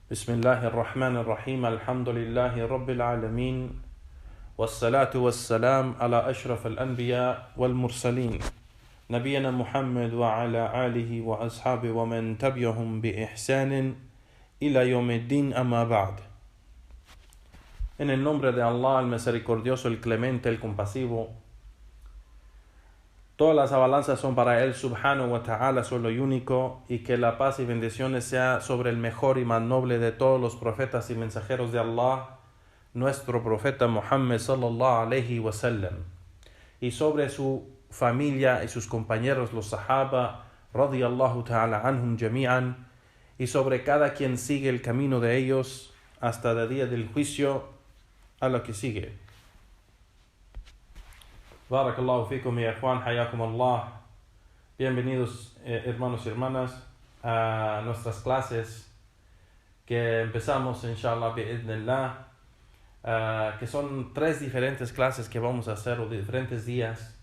بسم الله الرحمن الرحيم الحمد لله رب العالمين والصلاة والسلام على أشرف الأنبياء والمرسلين نبينا محمد وعلى آله وأصحابه ومن تبعهم بإحسان إلى يوم الدين أما بعد. En el nombre de Allah, el misericordioso, el clemente, el compasivo. Todas las alabanzas son para Él, subhanahu wa ta'ala, solo y único, y que la paz y bendiciones sea sobre el mejor y más noble de todos los profetas y mensajeros de Allah, nuestro profeta Muhammad sallallahu alayhi wa sallam, y sobre su familia y sus compañeros, los sahaba, radiyallahu ta'ala anhum jami'an, y sobre cada quien sigue el camino de ellos hasta el día del juicio a lo que sigue. Barakallahu fikum ya ikhwan, hayakum Allah. Bienvenidos hermanos y hermanas a nuestras clases que empezamos inshallah bi'idhnillah, que son 3 diferentes clases que vamos a hacer, o diferentes días.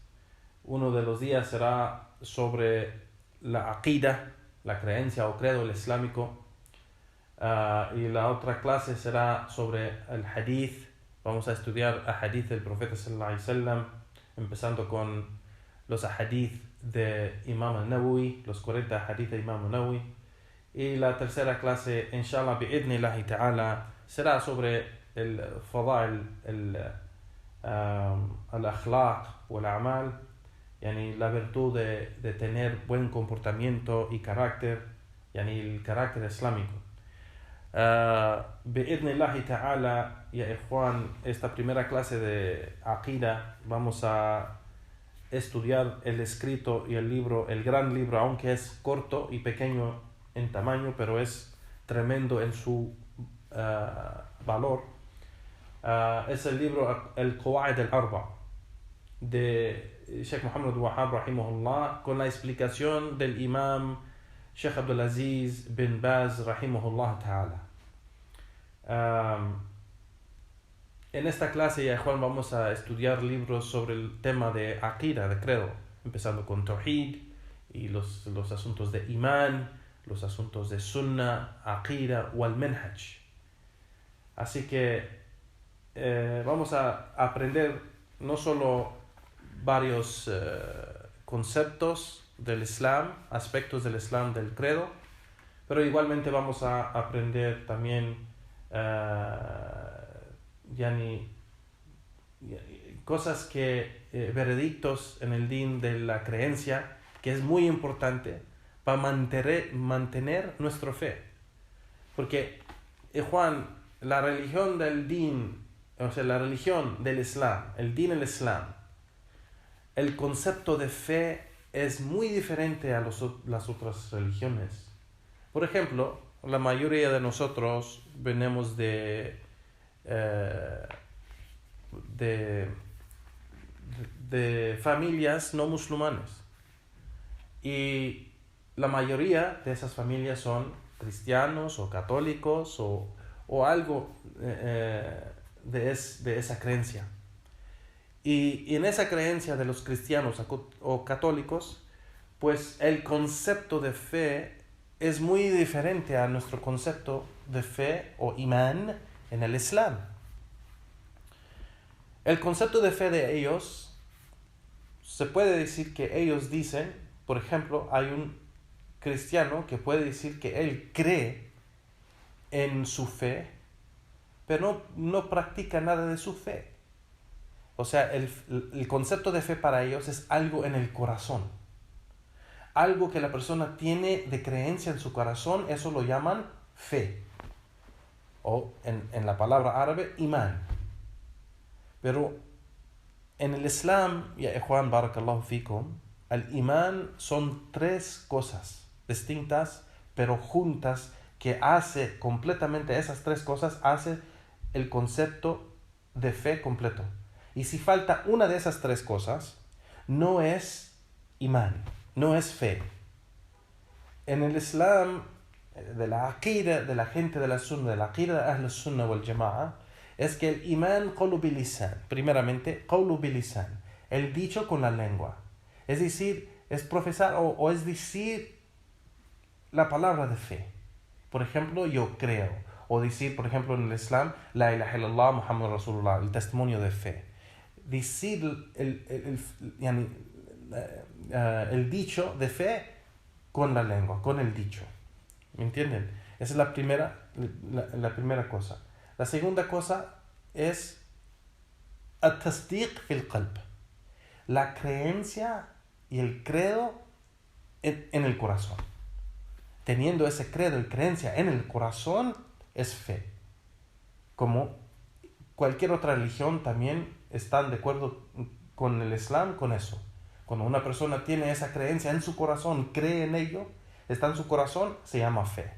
Uno de los días será sobre la aqida, la creencia o credo islámico, y la otra clase será sobre el hadith. Vamos a estudiar el hadith del profeta sallallahu alaihi wasallam, empezando con los hadith de Imam al-Nawawi, los 40 hadith de Imam al-Nawawi. Y la tercera clase, inshallah bi'idhnillahi ta'ala, será sobre el fadail, al-akhlaq o el-amal, yani la virtud de tener buen comportamiento y carácter, yani el carácter islámico. Bi'idhnillahi ta'ala, ya ikhwan, esta primera clase de aqida vamos a estudiar el escrito y el libro, el gran libro, aunque es corto y pequeño en tamaño, pero es tremendo en su valor. Es el libro Al-Qawaid al-Arba de Sheikh Muhammad Wahab rahimahullah, con la explicación del imam Sheikh Abdulaziz bin Baz rahimahullah ta'ala. En esta clase, ya Juan, vamos a estudiar libros sobre el tema de aqida, de credo, empezando con Tawhid y los asuntos de Iman, los asuntos de Sunnah, Aqida o al-Manhaj. Así que vamos a aprender no solo varios conceptos del Islam, aspectos del Islam, del credo, pero igualmente vamos a aprender también cosas que veredictos en el din de la creencia, que es muy importante para mantener nuestra fe. Porque Juan, la religión del din, o sea, la religión del Islam, el din del Islam, el concepto de fe es muy diferente a las otras religiones. Por ejemplo, la mayoría de nosotros venimos de familias no musulmanes, y la mayoría de esas familias son cristianos o católicos o algo de esa creencia. Y en esa creencia de los cristianos o católicos, pues el concepto de fe es muy diferente a nuestro concepto de fe o imán en el Islam. El concepto de fe de ellos, se puede decir que ellos dicen, por ejemplo, hay un cristiano que puede decir que él cree en su fe, pero no practica nada de su fe. O sea, el concepto de fe para ellos es algo en el corazón. Algo que la persona tiene de creencia en su corazón, eso lo llaman fe. O en la palabra árabe, imán. Pero en el Islam, ya ikhwan, barakallahu fikum, el imán son 3 cosas distintas, pero juntas, que hace completamente esas 3 cosas, hace el concepto de fe completo. Y si falta una de esas 3 cosas, no es imán, no es fe. En el Islam, de la aqida de la gente de la sunna, de la aqida de Ahl al-Sunnah wal Jama'a, es que el imán qawlu bil lisan, primeramente qawlu bil lisan, el dicho con la lengua, es decir, es profesar o es decir la palabra de fe. Por ejemplo, yo creo, o decir, por ejemplo, en el Islam, la ilaha illallah, Muhammad Rasulullah, el testimonio de fe. Decir el dicho de fe con la lengua, con el dicho. ¿Me entienden? Esa es la primera cosa. La segunda cosa es التصديق في القلب, la creencia y el credo en el corazón. Teniendo ese credo y creencia en el corazón es fe. Como cualquier otra religión también están de acuerdo con el Islam, con eso. Cuando una persona tiene esa creencia en su corazón, cree en ello, está en su corazón, se llama fe.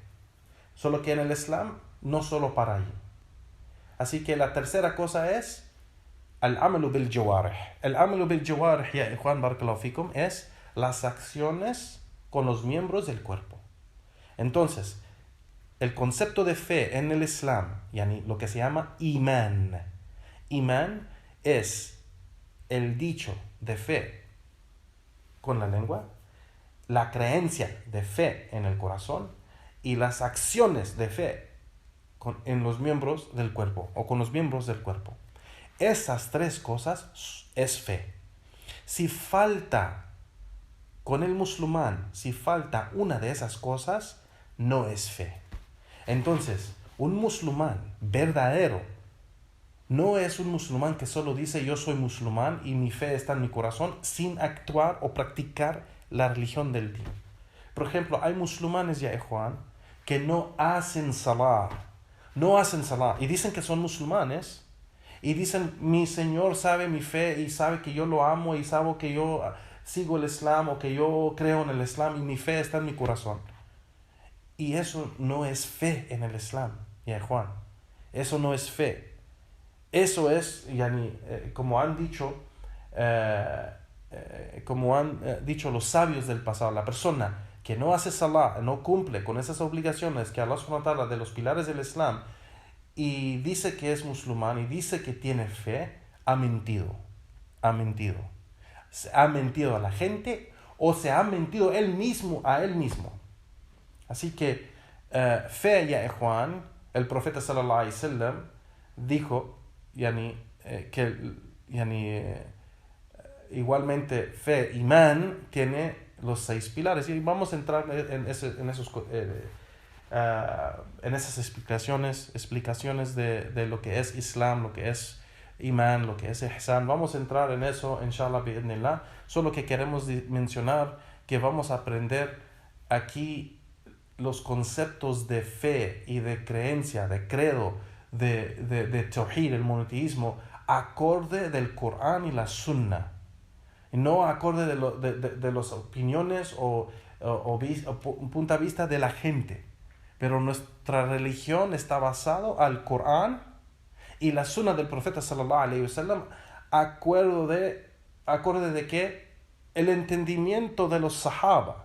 Solo que en el Islam no solo para ahí. Así que la tercera cosa es al-amalu bil-jawarih. El-amalu bil-jawarih, ya ikhwan, barakallahu fikum, es las acciones con los miembros del cuerpo. Entonces, el concepto de fe en el Islam, yani lo que se llama imán. Imán es el dicho de fe con la lengua, la creencia de fe en el corazón y las acciones de fe en los miembros del cuerpo o con los miembros del cuerpo. Esas tres cosas es fe. Si falta con el musulmán, si falta una de esas cosas, no es fe. Entonces, un musulmán verdadero no es un musulmán que solo dice yo soy musulmán y mi fe está en mi corazón sin actuar o practicar la religión del día. Por ejemplo, hay musulmanes, ya ikhwan, que no hacen salah y dicen que son musulmanes y dicen mi Señor sabe mi fe y sabe que yo lo amo y sabe que yo sigo el Islam o que yo creo en el Islam y mi fe está en mi corazón. Y eso no es fe en el Islam, ya ikhwan. Eso no es fe. Eso es, como han dicho los sabios del pasado, la persona que no hace salah, no cumple con esas obligaciones que Allah subhanahu wa ta'ala de los pilares del Islam y dice que es musulmán y dice que tiene fe, ha mentido. Se ha mentido a la gente o se ha mentido él mismo a él mismo. Así que fe, ya ikhwan, el profeta sallallahu alaihi wasallam dijo igualmente fe, imán, tiene los 6 pilares y vamos a entrar en esas explicaciones de lo que es Islam, lo que es imán, lo que es ihsan. Vamos a entrar en eso, inshallah, bi'idhnillah. Solo que queremos mencionar que vamos a aprender aquí los conceptos de fe y de creencia, de credo, de tawhid, el monoteísmo, acorde del Corán y la Sunna, no acorde de las opiniones o punto de vista de la gente. Pero nuestra religión está basada al Corán y la Sunna del profeta sallallahu alaihi wasallam, acorde de que el entendimiento de los sahaba,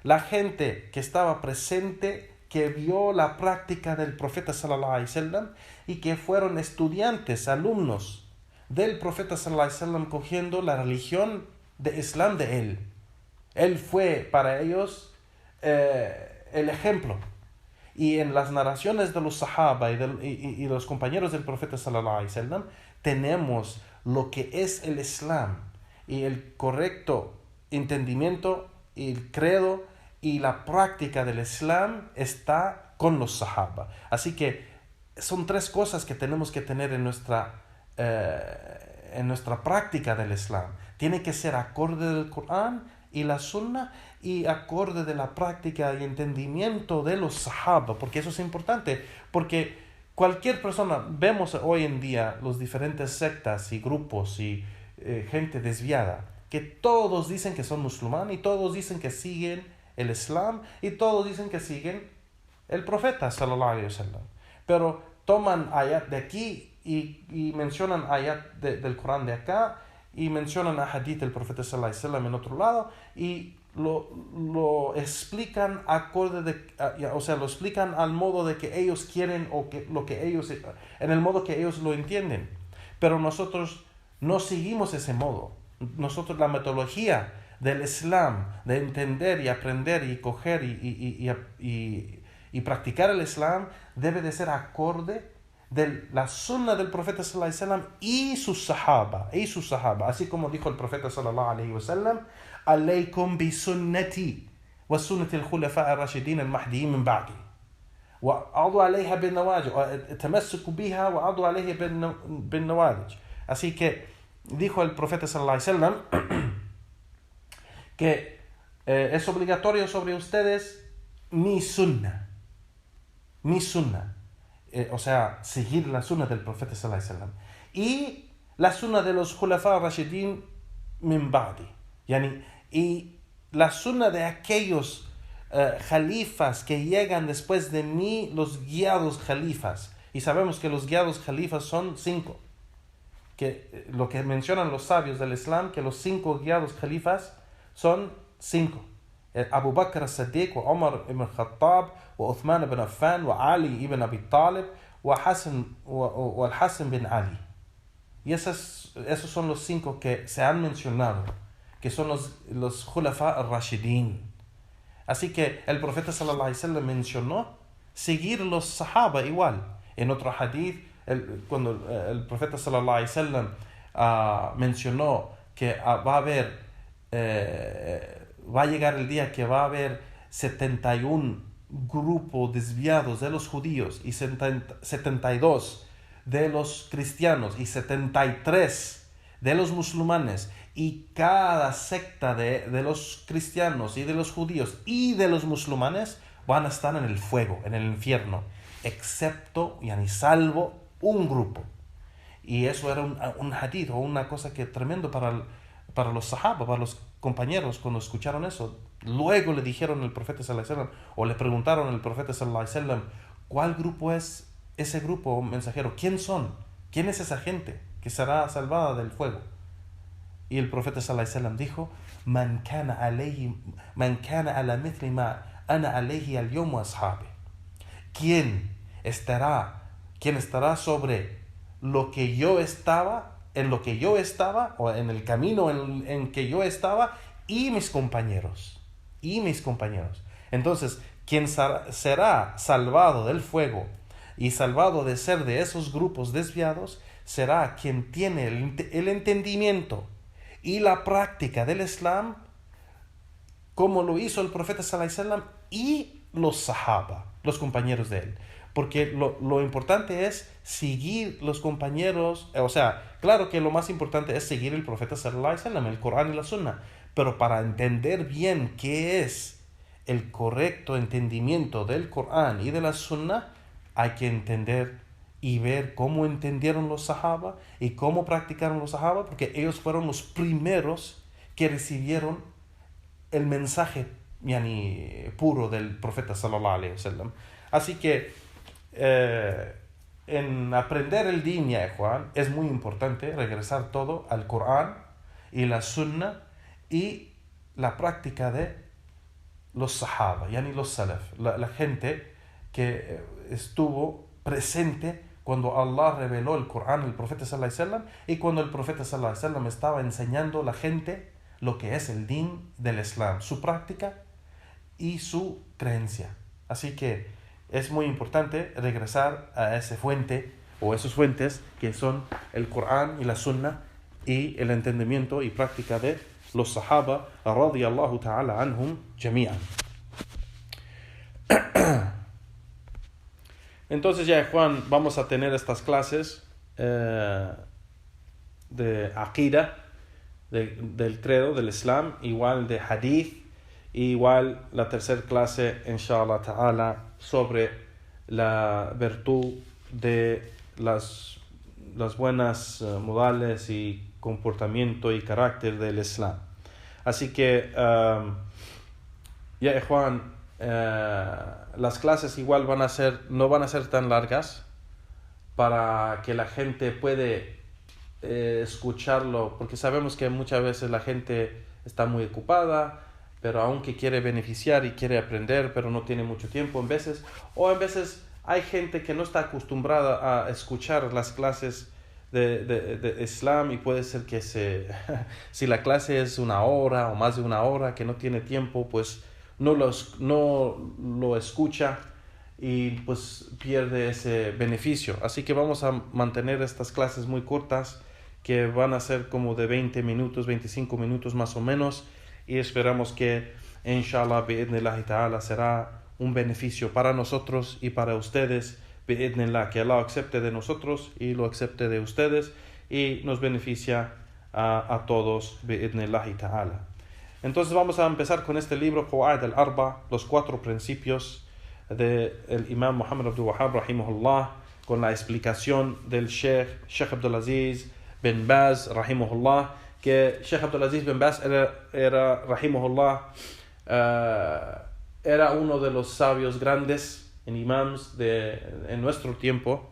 la gente que estaba presente, que vio la práctica del profeta sallallahu alaihi wasallam y que fueron estudiantes, alumnos del profeta sallallahu alaihi wasallam, cogiendo la religión de Islam de él. Él fue para ellos el ejemplo. Y en las narraciones de los sahaba y los compañeros del profeta sallallahu alaihi wasallam tenemos lo que es el Islam y el correcto entendimiento y el credo y la práctica del Islam está con los sahaba. Así que son 3 cosas que tenemos que tener en nuestra práctica del Islam. Tiene que ser acorde del Corán y la Sunna y acorde de la práctica y entendimiento de los sahaba, porque eso es importante, porque cualquier persona, vemos hoy en día los diferentes sectas y grupos y gente desviada, que todos dicen que son musulmanes y todos dicen que siguen el Islam y todos dicen que siguen el profeta sallallahu alaihi wasallam, pero toman ayat de aquí y mencionan ayat del Corán de acá y mencionan a hadith del profeta sallallahu alaihi wasallam en otro lado y lo explican lo explican al modo de que ellos quieren o en el modo que ellos lo entienden. Pero nosotros no seguimos ese modo. Nosotros la metodología del Islam, de entender y aprender y coger y y practicar el Islam debe de ser acorde de la sunna del profeta sallallahu alaihi wasallam y sus sahaba, así como dijo el profeta sallallahu alaihi wasallam: alaykum bi sunnati wa sunnati al-khulafa ar-rashidin al-mahdiyyin min ba'di wa adu alayha bin nawajid, tamassaku biha wa adu alayha bin nawajid. Así que dijo el profeta sallallahu alaihi wasallam que es obligatorio sobre ustedes mi sunna, o sea, seguir la sunna del profeta sallallahu alaihi wasallam y la sunna de los khulafa rashidin min ba'di, y la sunna de aquellos jalifas que llegan después de mí, los guiados jalifas. Y sabemos que los guiados jalifas son 5, que lo que mencionan los sabios del Islam, que los 5 guiados jalifas son 5: Abu Bakr as-Siddiq, wa Umar ibn Khattab, wa Uthman ibn Affan, wa Ali ibn Abi Talib, wa al-Hasan bin Ali. Y esos son los 5 que se han mencionado, que son los Khulafa al-Rashidin. Así que el profeta sallallahu alaihi wasallam mencionó seguir los sahaba igual. En otro hadith, cuando el profeta sallallahu alaihi wasallam mencionó que va a llegar el día que va a haber 71 grupos desviados de los judíos y 72 de los cristianos y 73 de los musulmanes, y cada secta de los cristianos y de los judíos y de los musulmanes van a estar en el fuego, en el infierno, excepto, salvo un grupo. Y eso era un hadith o una cosa que tremendo para los sahaba, para los compañeros. Cuando escucharon eso, luego le dijeron al profeta sallallahu alaihi wasallam, o le preguntaron al profeta sallallahu alaihi wasallam: ¿cuál grupo es ese grupo, mensajero? ¿Quién son? ¿Quién es esa gente que será salvada del fuego? Y el profeta sallallahu alaihi wasallam dijo: man kana ala mithli ma ana alayhi al-yawm wa ashabi. ¿Quién estará sobre lo que yo estaba, o en el camino en que yo estaba, y mis compañeros? Entonces, quien será salvado del fuego y salvado de ser de esos grupos desviados será quien tiene el entendimiento y la práctica del Islam, como lo hizo el profeta sallallahu alaihi wasallam y los sahaba, los compañeros de él. Porque lo importante es seguir los compañeros, o sea, claro que lo más importante es seguir el profeta sallallahu alaihi wasallam, el Corán y la Sunna, pero para entender bien qué es el correcto entendimiento del Corán y de la Sunna, hay que entender y ver cómo entendieron los sahaba y cómo practicaron los sahaba, porque ellos fueron los primeros que recibieron el mensaje puro del profeta sallallahu alaihi wasallam. Así que en aprender el din, ya Juan, es muy importante regresar todo al Corán y la Sunna y la práctica de los sahaba, los salaf, la gente que estuvo presente cuando Allah reveló el Corán al profeta sallallahu alaihi wasallam y cuando el profeta sallallahu alaihi wasallam estaba enseñando a la gente lo que es el din del Islam, su práctica y su creencia. Así que es muy importante regresar a esa fuente o esas fuentes que son el Corán y la Sunna y el entendimiento y práctica de los sahaba radiyallahu ta'ala anhum jami'an. Entonces ya, Juan, vamos a tener estas clases de Aqida, del credo, del Islam, igual de Hadith, igual la tercera clase, inshallah ta'ala, sobre la virtud de las buenas modales y comportamiento y carácter del Islam. Así que, ya, Juan, las clases igual no van a ser tan largas para que la gente puede escucharlo, porque sabemos que muchas veces la gente está muy ocupada, pero aunque quiere beneficiar y quiere aprender, pero no tiene mucho tiempo en veces hay gente que no está acostumbrada a escuchar las clases de Islam, y puede ser que si la clase es 1 hora o más de 1 hora, que no tiene tiempo, pues no lo escucha y pues pierde ese beneficio. Así que vamos a mantener estas clases muy cortas, que van a ser como de 20 minutos, 25 minutos más o menos, y esperamos que inshallah bi'idhnillahi ta'ala será un beneficio para nosotros y para ustedes, bi'idhnillah, que Allah acepte de nosotros y lo acepte de ustedes y nos beneficia a todos bi'idhnillahi ta'ala. Entonces vamos a empezar con este libro, Qawaid al-Arba, los 4 principios del Imam Muhammad Abdul Wahhab rahimahullah, con la explicación del Sheikh Abdulaziz bin Baz rahimahullah, que Sheikh Abdulaziz bin Baz era rahimahullah, era uno de los sabios grandes en imams en nuestro tiempo,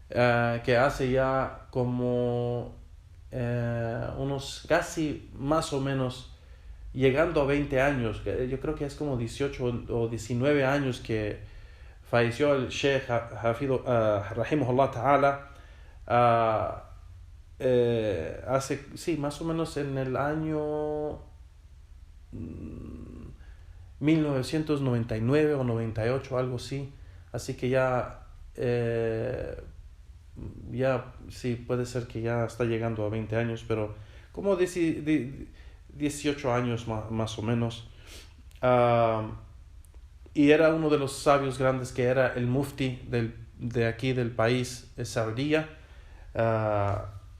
que hace ya como unos casi más o menos llegando a 20 años, yo creo que es como 18 o 19 años que falleció el Sheikh rahimahullah ta'ala, hace, sí, más o menos en el año 1999 o 98, algo así. Así que ya sí, puede ser que ya está llegando a 20 años, pero como 18 años más o menos. Y era uno de los sabios grandes, que era el mufti de aquí del país, Saudia,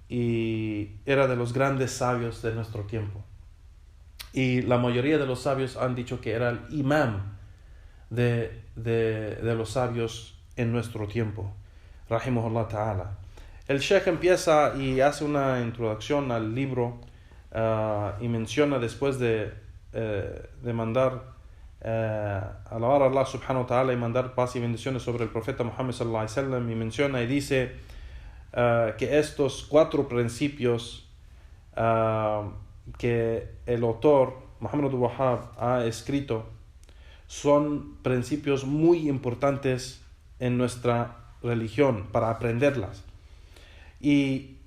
y era de los grandes sabios de nuestro tiempo. Y la mayoría de los sabios han dicho que era el imam de los sabios en nuestro tiempo, rahimahullah ta'ala. El Sheikh empieza y hace una introducción al libro, y menciona, después de mandar alabar a Allah subhanahu wa ta'ala y mandar paz y bendiciones sobre el profeta Muhammad sallallahu alaihi wasallam, y menciona y dice que estos 4 principios que el autor Muhammad Abdul Wahhab ha escrito son principios muy importantes en nuestra religión para aprenderlas, y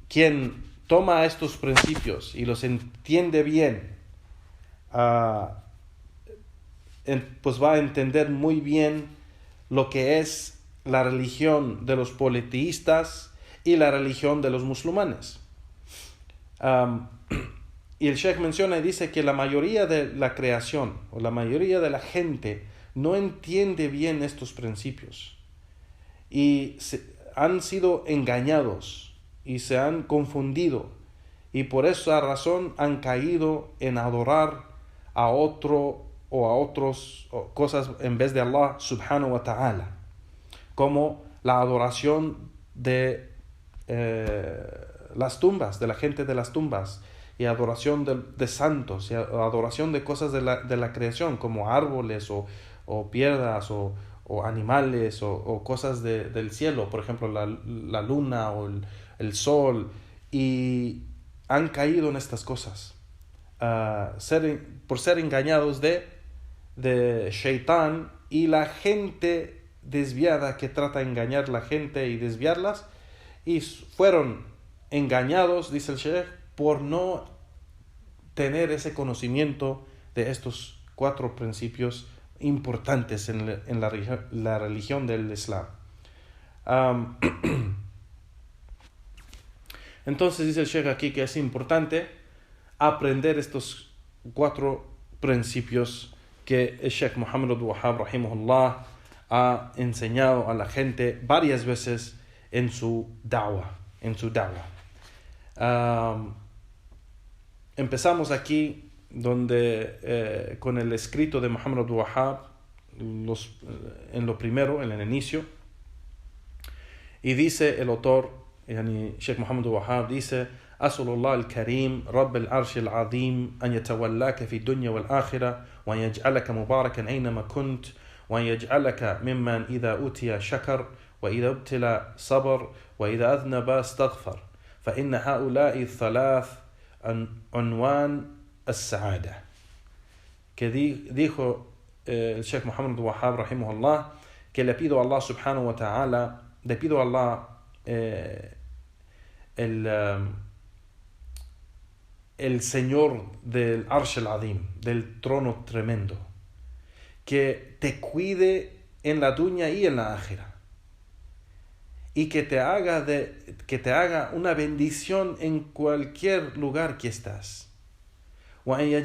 quien toma estos principios y los entiende bien, pues va a entender muy bien lo que es la religión de los politeístas y la religión de los musulmanes. Y el Sheikh menciona y dice que la mayoría de la creación, o la mayoría de la gente, no entiende bien estos principios y han sido engañados y se han confundido, y por esa razón han caído en adorar a otro o a otras cosas en vez de Allah subhanahu wa ta'ala, como la adoración de las tumbas, de la gente de las tumbas, y adoración de santos, y adoración de cosas de la creación, como árboles o piedras o animales o cosas del cielo, por ejemplo la luna o el sol, y han caído en estas cosas por ser engañados de Shaitán y la gente desviada que trata de engañar a la gente y desviarlas, y fueron engañados, dice el Sheikh, por no tener ese conocimiento de estos 4 principios importantes en la religión del Islam. Entonces dice el Sheikh aquí que es importante aprender estos 4 principios que el Sheikh Muhammad Abdul Wahhab rahimahullah ha enseñado a la gente varias veces en su da'wah. Empezamos aquí donde con el escrito de Muhammad Abdul Wahhab, en lo primero, en el inicio, y dice el autor, Sheikh Muhammad Abdul Wahhab, dice: أسأل الله الكريم رب العرش العظيم أن يتولاك في الدنيا والآخرة وأن يجعلك مباركا أينما كنت وأن يجعلك ممن إذا أوتي شكر وإذا ابتلى صبر وإذا أذنب استغفر فإن هؤلاء الثلاث عنوان السعادة. Que dijo el Sheikh Muhammad Abdul Wahhab rahimahullah, que le pido a Allah subhanahu wa ta'ala, le pido a Allah el Señor del Arsh al-Azim, del trono tremendo, que te cuide en la dunya y en la ákhira, y que te haga una bendición en cualquier lugar que estás. Y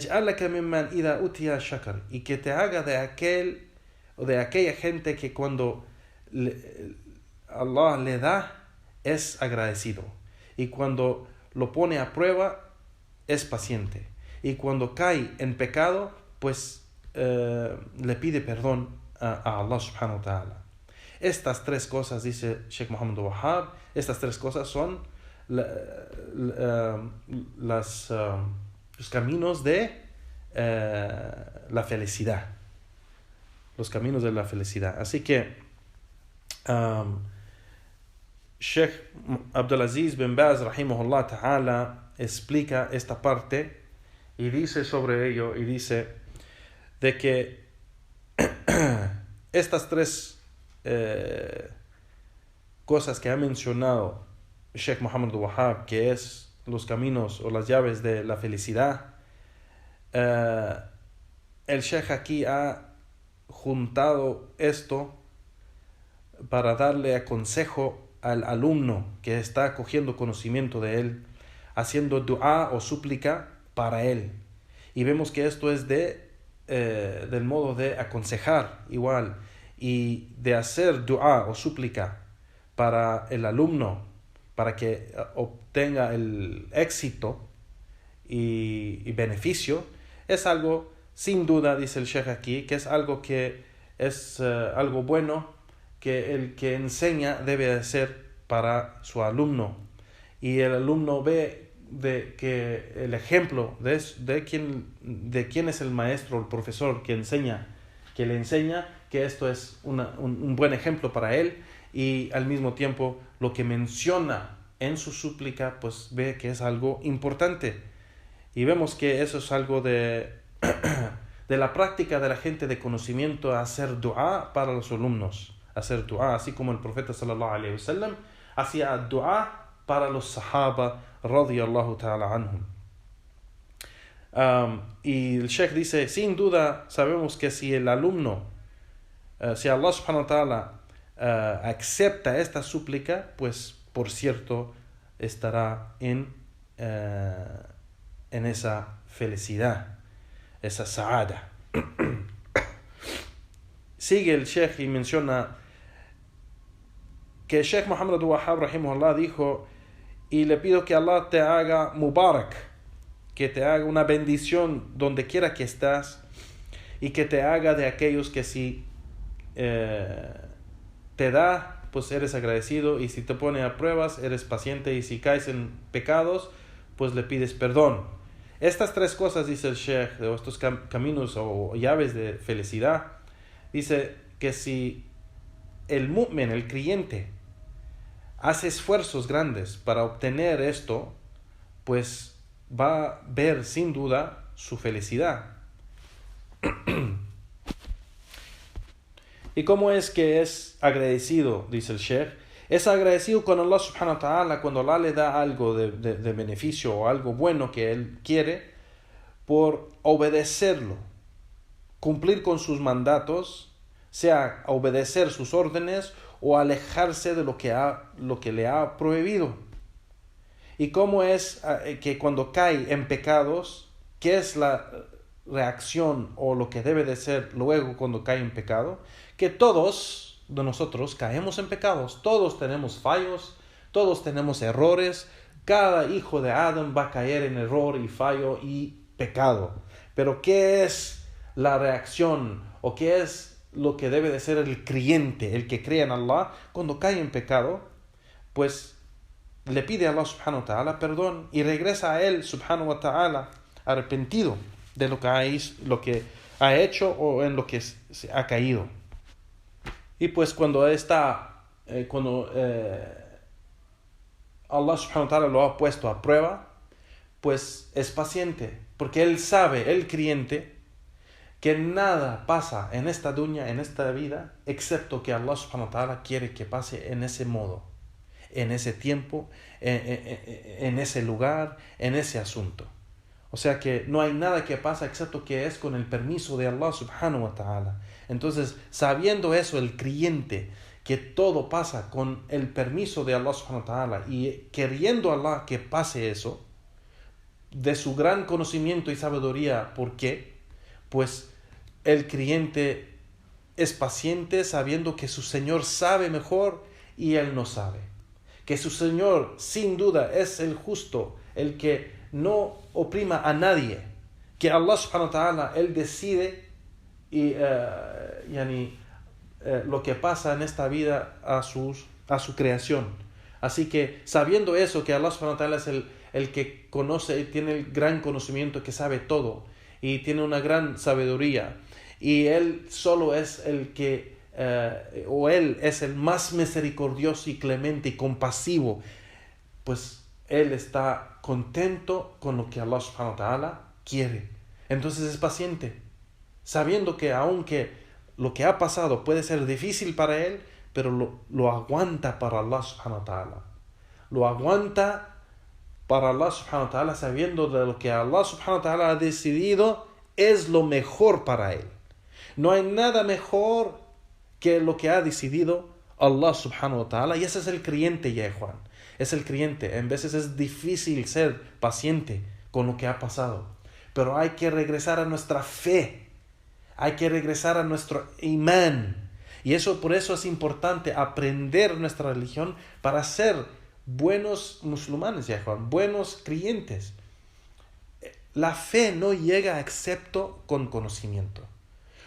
que te haga de aquel o de aquella gente que cuando Allah le da es agradecido, y cuando lo pone a prueba es paciente, y cuando cae en pecado pues le pide perdón a Allah subhanahu wa ta'ala. Estas tres cosas, dice Sheikh Muhammad Wahab, estas tres cosas son los caminos de la felicidad. Los caminos de la felicidad. Así que Sheikh Abdulaziz bin Baz rahimahullah ta'ala explica esta parte y dice sobre ello, y dice de que estas tres cosas que ha mencionado Sheikh Muhammad Wahab, que es los caminos o las llaves de la felicidad, el Sheikh aquí ha juntado esto para darle consejo al alumno que está cogiendo conocimiento de él, haciendo dua o súplica para él. Y vemos que esto es del modo de aconsejar igual, y de hacer dua o súplica para el alumno, para que obtenga el éxito y beneficio, es algo, sin duda, dice el Sheikh aquí, que es algo que es algo bueno que el que enseña debe hacer para su alumno. Y el alumno ve de que el ejemplo de quién es el maestro, el profesor que le enseña, que esto es un buen ejemplo para él, y al mismo tiempo lo que menciona en su súplica pues ve que es algo importante, y vemos que eso es algo de la práctica de la gente de conocimiento, hacer dua para los alumnos, hacer dua, así como el profeta sallallahu alaihi wasallam hacía dua para los sahaba radiyallahu ta'ala anhum. Y el Sheikh dice, sin duda sabemos que si el alumno, si Allah subhanahu wa ta'ala acepta esta súplica, pues por cierto estará en esa felicidad, esa sa'ada. Sigue el Sheikh y menciona que Sheikh Muhammad Wahab rahimahullah dijo, y le pido que Allah te haga mubarak, que te haga una bendición donde quiera que estás, y que te haga de aquellos que si te da, pues eres agradecido, y si te pone a pruebas, eres paciente, y si caes en pecados, pues le pides perdón. Estas tres cosas, dice el Sheikh, de estos caminos o llaves de felicidad, dice que si el mu'min, el creyente, hace esfuerzos grandes para obtener esto, pues va a ver sin duda su felicidad. ¿Y cómo es que es agradecido? Dice el Sheikh. Es agradecido con Allah subhanahu wa ta'ala cuando Allah le da algo de beneficio o algo bueno que él quiere, por obedecerlo, cumplir con sus mandatos, sea obedecer sus órdenes o alejarse de lo que le ha prohibido. Y cómo es que cuando cae en pecados, ¿qué es la reacción o lo que debe de ser luego cuando cae en pecado? Que todos de nosotros caemos en pecados, todos tenemos fallos, todos tenemos errores, cada hijo de Adán va a caer en error y fallo y pecado. Pero ¿qué es la reacción o qué es lo que debe de ser el creyente, el que cree en Allah, cuando cae en pecado? Pues le pide a Allah subhanahu wa ta'ala perdón y regresa a él subhanahu wa ta'ala arrepentido de lo que ha hecho o en lo que se ha caído. Y pues cuando Allah subhanahu wa ta'ala lo ha puesto a prueba, pues es paciente, porque él sabe, el creyente, que nada pasa en esta dunya, en esta vida, excepto que Allah subhanahu wa ta'ala quiere que pase en ese modo, en ese tiempo, en ese lugar, en ese asunto. O sea que no hay nada que pasa excepto que es con el permiso de Allah subhanahu wa ta'ala. Entonces, sabiendo eso, el creyente, que todo pasa con el permiso de Allah subhanahu wa ta'ala y queriendo Allah que pase eso, de su gran conocimiento y sabiduría, ¿por qué? Pues el creyente es paciente sabiendo que su Señor sabe mejor y él no sabe. Que su Señor sin duda es el justo, el que no oprima a nadie. Que Allah subhanahu wa ta'ala, él decide y, lo que pasa en esta vida a su creación. Así que sabiendo eso, que Allah subhanahu wa ta'ala es el que conoce y tiene el gran conocimiento, que sabe todo y tiene una gran sabiduría, y Él solo es el que, Él es el más misericordioso y clemente y compasivo, pues Él está contento con lo que Allah subhanahu wa ta'ala quiere. Entonces es paciente, sabiendo que aunque lo que ha pasado puede ser difícil para Él, pero lo aguanta para Allah subhanahu wa ta'ala. Lo aguanta para Allah subhanahu wa ta'ala, sabiendo de lo que Allah subhanahu wa ta'ala ha decidido es lo mejor para él. No hay nada mejor que lo que ha decidido Allah subhanahu wa ta'ala, y ese es el creyente, ya Juan. Es el creyente. En veces es difícil ser paciente con lo que ha pasado, pero hay que regresar a nuestra fe, hay que regresar a nuestro imán, y por eso es importante aprender nuestra religión para ser buenos musulmanes, ya Juan, buenos creyentes. La fe no llega excepto con conocimiento.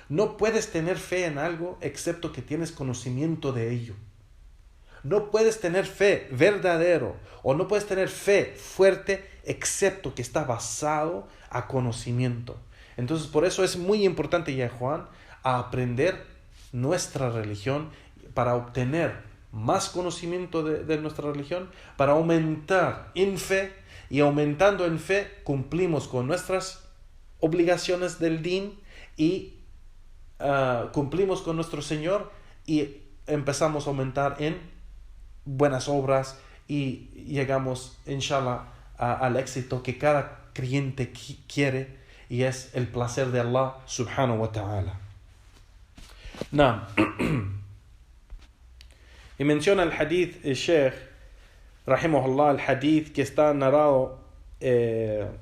No puedes tener fe en algo excepto que tienes conocimiento de ello. No puedes tener fe verdadero o no puedes tener fe fuerte excepto que está basado a conocimiento. Entonces, por eso es muy importante, ya Juan, aprender nuestra religión para obtener más conocimiento de nuestra religión, para aumentar en fe, y aumentando en fe cumplimos con nuestras obligaciones del din y cumplimos con nuestro Señor y empezamos a aumentar en buenas obras y llegamos, inshallah, al éxito que cada creyente quiere, y es el placer de Allah subhanahu wa ta'ala. Y menciona el hadith, el Sheikh, rahimahullah, el hadith que está narrado en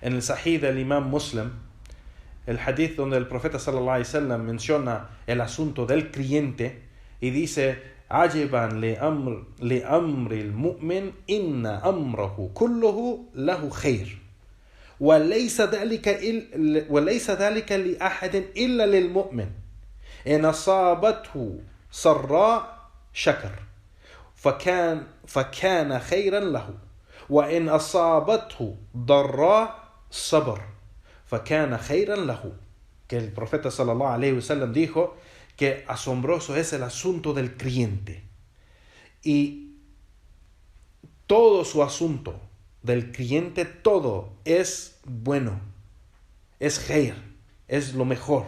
el Sahih del Imam Muslim, el hadith donde el profeta sallallahu alaihi wasallam menciona el asunto del creyente y dice: "Ajiban li amri al-mu'min inna amrahu kulluhu lahu khair wa laysa dhalika li ahadin illa lil mu'min in asabathu sarra shakar فكان خيرا له وإن أصابته ضراء صبر فكان خيرا له". Que el profeta sallallahu alaihi wasallam dijo que asombroso es el asunto del creyente, y todo su asunto del creyente, todo es bueno, es khair, es lo mejor,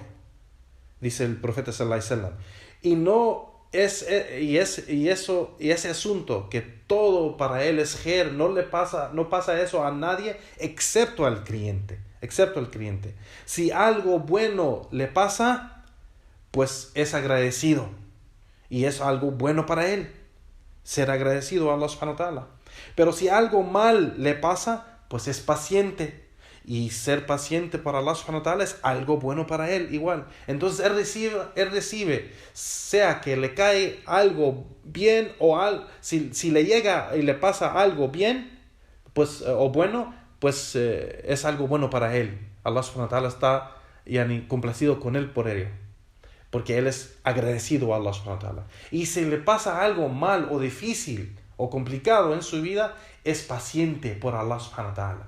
dice el profeta sallallahu alaihi wasallam. Y no ese asunto que todo para él es khair, no pasa eso a nadie excepto al creyente. Si algo bueno le pasa, pues es agradecido, y es algo bueno para él ser agradecido a Allah subhanahu wa ta'ala. Pero si algo mal le pasa, pues es paciente, y ser paciente para Allah subhanahu wa ta'ala es algo bueno para él igual. Entonces él recibe, sea que le cae algo bien o si le llega y le pasa algo bien, pues o bueno, pues es algo bueno para él. Allah subhanahu wa ta'ala está complacido con él por ello, porque él es agradecido a Allah subhanahu wa ta'ala. Y si le pasa algo mal o difícil o complicado en su vida, es paciente por Allah subhanahu wa ta'ala,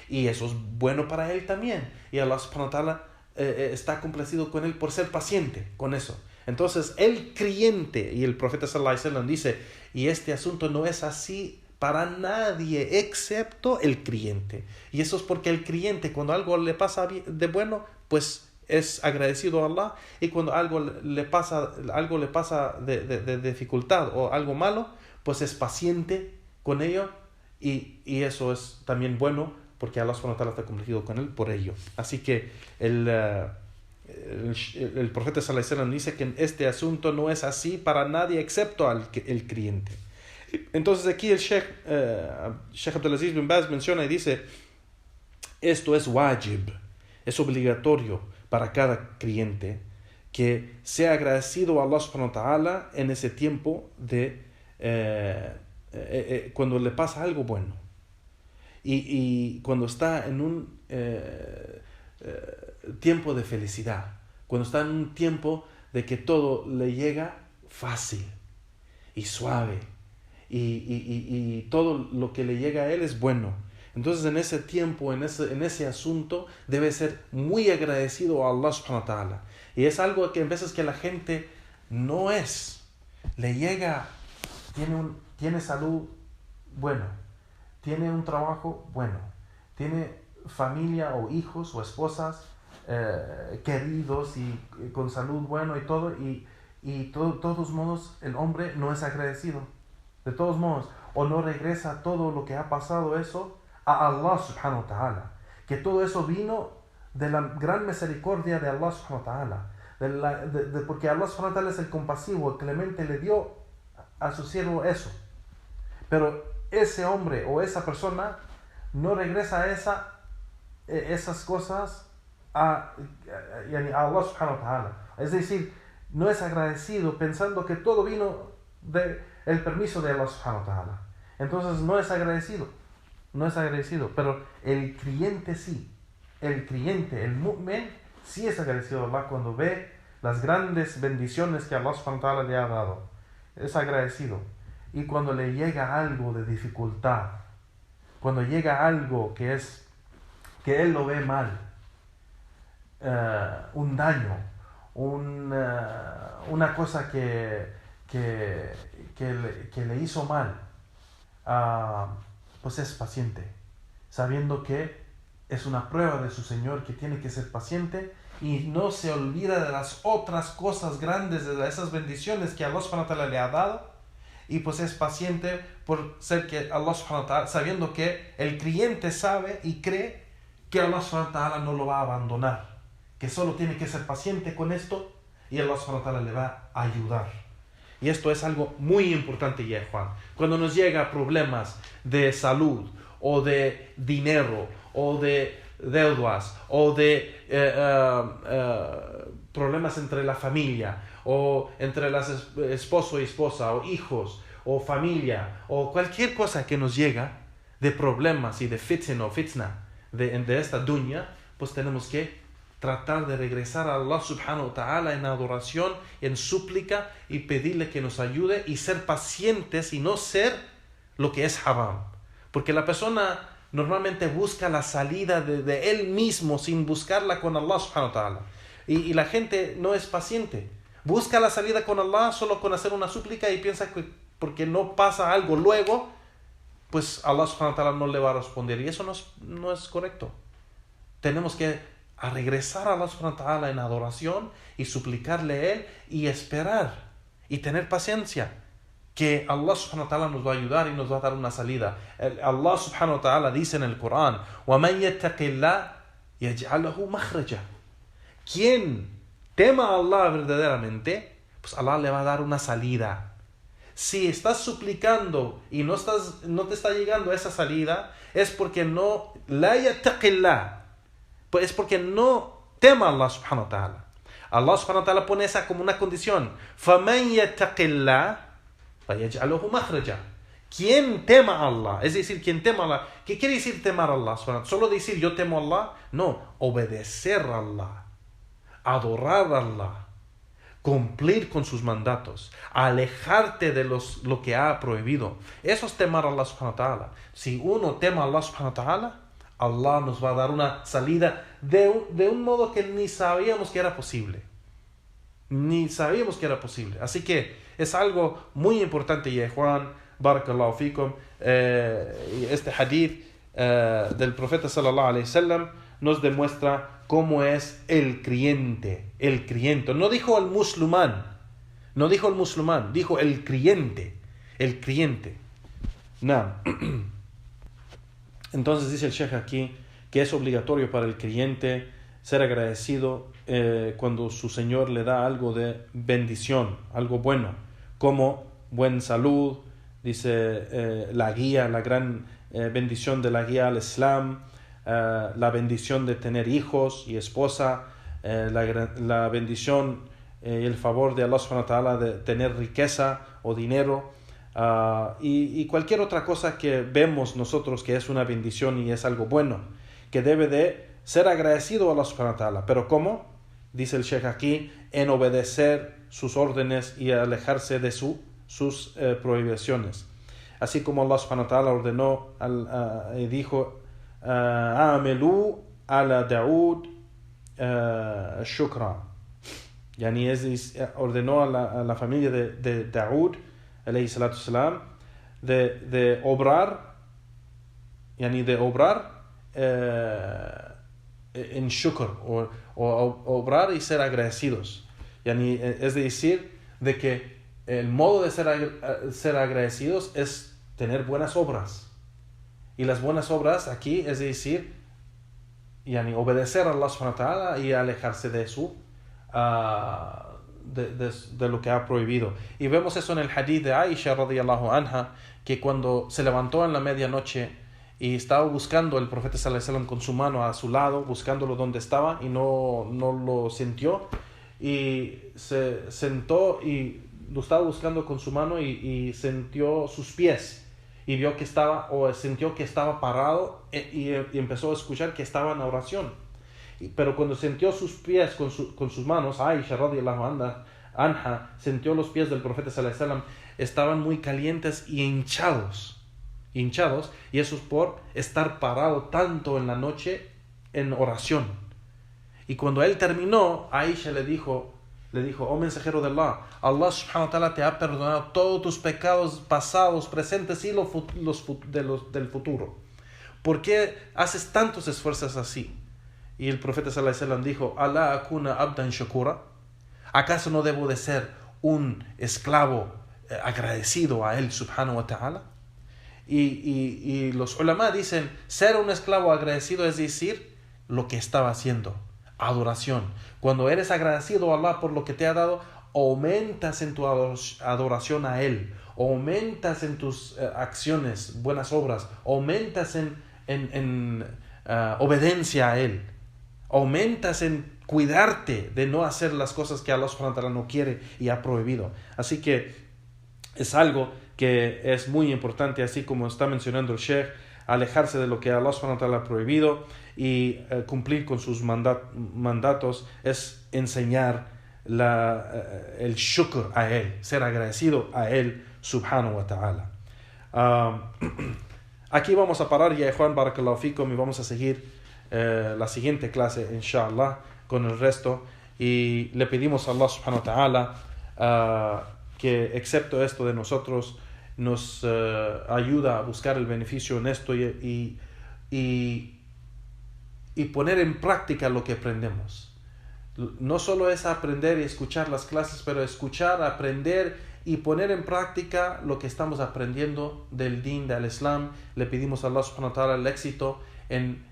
y eso es bueno para él también, y Allah subhanahu wa ta'ala está complacido con él por ser paciente con eso. Entonces el creyente, y el profeta sallallahu alaihi wasallam dice, y este asunto no es así para nadie excepto el creyente, y eso es porque el creyente, cuando algo le pasa de bueno, pues es agradecido a Allah, y cuando algo le pasa de dificultad o algo malo, pues es paciente con ello y eso es también bueno porque Allah subhanahu wa ta'ala está complacido con él por ello. Así que el profeta sallallahu alaihi wasallam dice que este asunto no es así para nadie excepto el creyente. Entonces aquí el Sheikh Abdulaziz bin Baz menciona y dice, esto es wajib, es obligatorio para cada creyente que sea agradecido a Allah subhanahu wa ta'ala en ese tiempo de cuando le pasa algo bueno y cuando está en un tiempo de felicidad, cuando está en un tiempo de que todo le llega fácil y suave y todo lo que le llega a él es bueno. Entonces en ese tiempo, en ese asunto, debe ser muy agradecido a Allah subhanahu wa ta'ala. Y es algo que a veces que la gente no es. Le llega, tiene salud bueno, tiene un trabajo bueno, tiene familia o hijos o esposas queridos y con salud bueno y todo, y todos modos el hombre no es agradecido. De todos modos, o no regresa todo lo que ha pasado eso a Allah subhanahu wa ta'ala, que todo eso vino de la gran misericordia de Allah subhanahu wa ta'ala, porque Allah subhanahu wa ta'ala es el compasivo, el clemente, le dio a su siervo eso, pero ese hombre o esa persona no regresa esas cosas a Allah subhanahu wa ta'ala, es decir, no es agradecido pensando que todo vino del permiso de Allah subhanahu wa ta'ala, entonces no es agradecido, pero el creyente sí, el mu'min sí es agradecido a Allah cuando ve las grandes bendiciones que Allah subhanahu wa ta'ala le ha dado, es agradecido. Y cuando le llega algo de dificultad, cuando llega algo que él lo ve mal, un daño, una cosa que le hizo mal, pues es paciente, sabiendo que es una prueba de su Señor, que tiene que ser paciente y no se olvida de las otras cosas grandes, de esas bendiciones que Allah subhanahu wa ta'ala le ha dado, y pues es paciente por ser que Allah subhanahu wa ta'ala, sabiendo que el creyente sabe y cree que Allah subhanahu wa ta'ala no lo va a abandonar, que solo tiene que ser paciente con esto y Allah subhanahu wa ta'ala le va a ayudar. Y esto es algo muy importante, ya Juan. Cuando nos llega problemas de salud, o de dinero, o de deudas, o de problemas entre la familia, o entre esposo y esposa, o hijos, o familia, o cualquier cosa que nos llega de problemas y de fitna de esta dunya, pues tenemos que tratar de regresar a Allah subhanahu wa ta'ala en adoración, en súplica, y pedirle que nos ayude y ser pacientes y no ser lo que es haram. Porque la persona normalmente busca la salida de él mismo sin buscarla con Allah subhanahu wa ta'ala. Y la gente no es paciente. Busca la salida con Allah solo con hacer una súplica y piensa que porque no pasa algo luego, pues Allah subhanahu wa ta'ala no le va a responder. Y eso no es correcto. Tenemos que regresar a Allah subhanahu wa ta'ala en adoración y suplicarle a él y esperar y tener paciencia que Allah subhanahu wa ta'ala nos va a ayudar y nos va a dar una salida. Allah subhanahu wa ta'ala dice en el Corán: وَمَنْ يَتَّقِ اللَّهَ يَجْعَلْهُ مَخْرَجًا. Quien tema a Allah verdaderamente, pues Allah le va a dar una salida. Si estás suplicando y no te está llegando esa salida, es porque no la yattaqillah, pues es porque no tema a Allah subhanahu wa ta'ala. Allah subhanahu wa ta'ala pone esa como una condición. فَمَنْ يَتَّقِ فَيَجْعَلُهُ مَخْرَجًا. Quien tema a Allah, es decir, quien tema a Allah. ¿Qué quiere decir temar a Allah? ¿Solo decir yo temo a Allah? No, obedecer a Allah, adorar a Allah, cumplir con sus mandatos, alejarte de lo que ha prohibido. Eso es temar a Allah subhanahu wa ta'ala. Si uno tema a Allah subhanahu wa ta'ala, Allah nos va a dar una salida de un modo que ni sabíamos que era posible. Así que es algo muy importante, ya Juan, barakallahu fikum. Este hadith del profeta sallallahu alaihi wasallam nos demuestra cómo es el creyente. No dijo el musulmán, dijo el creyente. No. Entonces dice el Sheikh aquí que es obligatorio para el creyente ser agradecido cuando su Señor le da algo de bendición, algo bueno, como buena salud, dice la guía, la gran bendición de la guía al Islam, la bendición de tener hijos y esposa, la bendición y el favor de Allah subhanahu wa ta'ala de tener riqueza o dinero, y cualquier otra cosa que vemos nosotros que es una bendición y es algo bueno, que debe de ser agradecido a Allah subhanahu wa ta'ala. Pero ¿cómo? Dice el Sheikh aquí, en obedecer sus órdenes y alejarse de sus prohibiciones. Así como Allah subhanahu wa ta'ala ordenó y dijo, Amelu ala Daud shukra. Yani ordenó a la familia de Daud alayhi salatu salam de obrar, yani de obrar en shukr, o obrar y ser agradecidos. Yani, es decir, de que el modo de ser agradecidos es tener buenas obras. Y las buenas obras aquí es decir, yani, obedecer a Allah subhanahu wa ta'ala y alejarse de de lo que ha prohibido. Y vemos eso en el hadith de Aisha radiyallahu anha, que cuando se levantó en la medianoche y estaba buscando el profeta sallallahu alaihi wasallam con su mano a su lado, buscándolo donde estaba, y no lo sintió, y se sentó y lo estaba buscando con su mano y sintió sus pies y vio que sintió que estaba parado, y empezó a escuchar que estaba en oración. Pero cuando sintió sus pies con sus manos, Aisha radiyallahu anha sintió los pies del profeta sallallahu alaihi wasallam, estaban muy calientes y hinchados, y eso es por estar parado tanto en la noche en oración. Y cuando él terminó, Aisha le dijo, oh mensajero de Allah, Allah subhanahu wa ta'ala te ha perdonado todos tus pecados pasados, presentes y del futuro. ¿Por qué haces tantos esfuerzos así? Y el profeta sallallahu alaihi wasallam dijo, ¿Ala akuna abdan shakura? ¿Acaso no debo de ser un esclavo agradecido a él subhanahu wa ta'ala? Y los ulama dicen, ser un esclavo agradecido es decir, lo que estaba haciendo, adoración. Cuando eres agradecido a Allah por lo que te ha dado, aumentas en tu adoración a él, aumentas en tus acciones, buenas obras, aumentas en obediencia a él, aumentas en cuidarte de no hacer las cosas que Allah subhanahu wa ta'ala no quiere y ha prohibido. Así que es algo que es muy importante, así como está mencionando el Sheikh, alejarse de lo que Allah subhanahu wa ta'ala ha prohibido y cumplir con sus mandatos, es enseñar el shukr a él, ser agradecido a él subhanahu wa ta'ala. Aquí vamos a parar, ya Juan, barakallahu fikum, y vamos a seguir la siguiente clase inshallah con el resto, y le pedimos a Allah subhanahu wa ta'ala que excepto esto de nosotros nos ayuda a buscar el beneficio en esto y poner en práctica lo que aprendemos. No solo es aprender y escuchar las clases, pero escuchar, aprender y poner en práctica lo que estamos aprendiendo del din, del Islam. Le pedimos a Allah subhanahu wa ta'ala el éxito en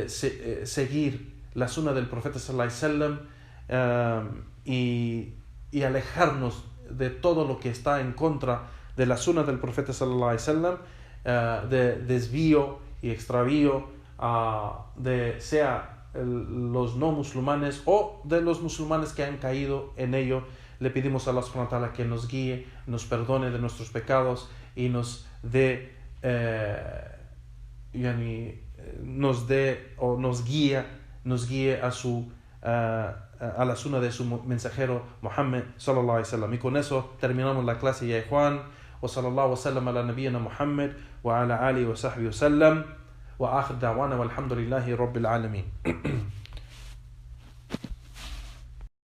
seguir la sunna del profeta sallallahu alaihi wasallam y alejarnos de todo lo que está en contra de la sunna del profeta sallallahu alaihi wasallam, de desvío y extravío, sea los no musulmanes o de los musulmanes que han caído en ello. Le pedimos a Allah subhanahu wa ta'ala que nos guíe, nos perdone de nuestros pecados y nos dé nos guíe a la sunna de su mensajero Muhammad sallallahu alaihi wasallam. Y con eso terminamos la clase, ya Juan. Wa sallallahu wa sallam ala nabiyyina Muhammad wa ala alihi wa sahbihi wa sallam wa akhir da'wana walhamdulillahi rabbil alamin.